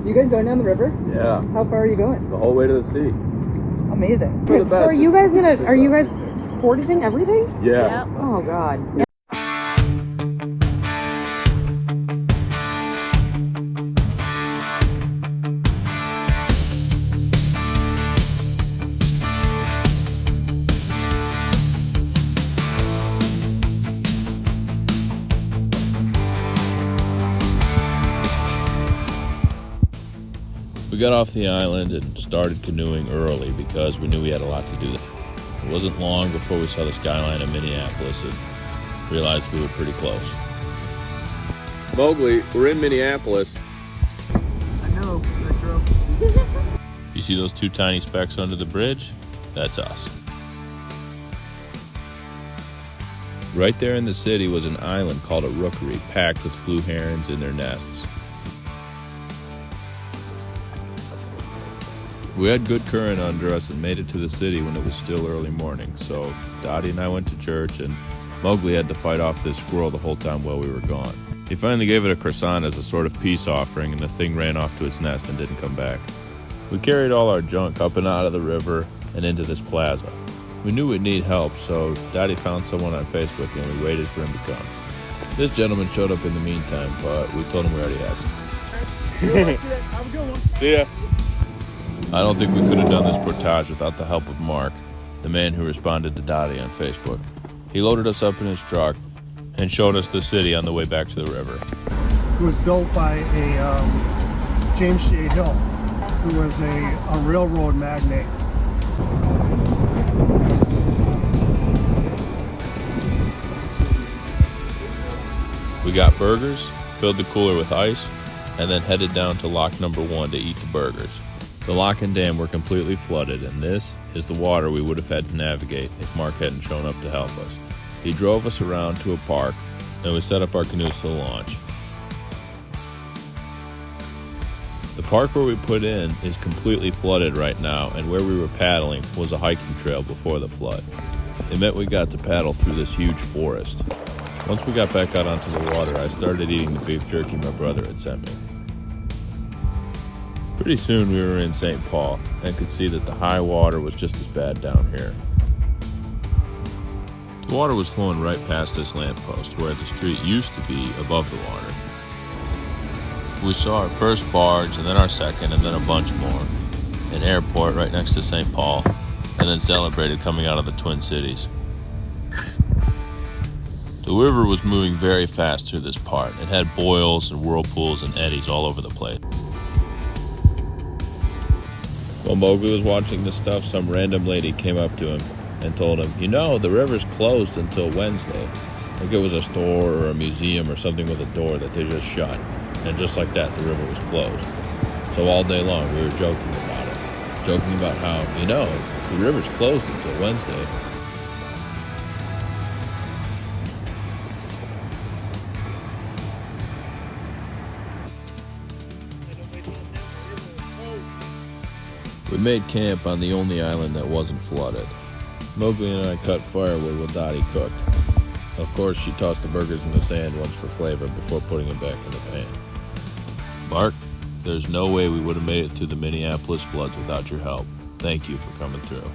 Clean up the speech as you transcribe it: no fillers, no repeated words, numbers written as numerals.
You guys going down the river? Yeah. How far are you going? The whole way to the sea. Amazing. So are you guys portaging everything? Yeah. Oh God. We got off the island and started canoeing early because we knew we had a lot to do. It wasn't long before we saw the skyline of Minneapolis and realized we were pretty close. Mowgli, we're in Minneapolis. I know. I drove. You see those two tiny specks under the bridge? That's us. Right there in the city was an island called a rookery, packed with blue herons in their nests. We had good current under us and made it to the city when it was still early morning, so Dottie and I went to church, and Mowgli had to fight off this squirrel the whole time while we were gone. He finally gave it a croissant as a sort of peace offering, and the thing ran off to its nest and didn't come back. We carried all our junk up and out of the river and into this plaza. We knew we'd need help, so Dottie found someone on Facebook and we waited for him to come. This gentleman showed up in the meantime, but we told him we already had some. Have a good one. See ya. I don't think we could have done this portage without the help of Mark, the man who responded to Dottie on Facebook. He loaded us up in his truck and showed us the city on the way back to the river. It was built by a James J. Hill, who was a railroad magnate. We got burgers, filled the cooler with ice, and then headed down to lock number 1 to eat the burgers. The lock and dam were completely flooded, and this is the water we would have had to navigate if Mark hadn't shown up to help us. He drove us around to a park, and we set up our canoes to launch. The park where we put in is completely flooded right now, and where we were paddling was a hiking trail before the flood. It meant we got to paddle through this huge forest. Once we got back out onto the water, I started eating the beef jerky my brother had sent me. Pretty soon we were in St. Paul and could see that the high water was just as bad down here. The water was flowing right past this lamppost where the street used to be above the water. We saw our first barge and then our second and then a bunch more. An airport right next to St. Paul, and then Celebrated coming out of the Twin Cities. The river was moving very fast through this part. It had boils and whirlpools and eddies all over the place. While Mowgli was watching this stuff, some random lady came up to him and told him, "You know, the river's closed until Wednesday." I think it was a store or a museum or something with a door that they just shut. And just like that, the river was closed. So all day long, we were joking about it. Joking about how, you know, the river's closed until Wednesday. We made camp on the only island that wasn't flooded. Mowgli and I cut firewood while Dottie cooked. Of course, she tossed the burgers in the sand once for flavor before putting them back in the pan. Mark, there's no way we would have made it through the Minneapolis floods without your help. Thank you for coming through.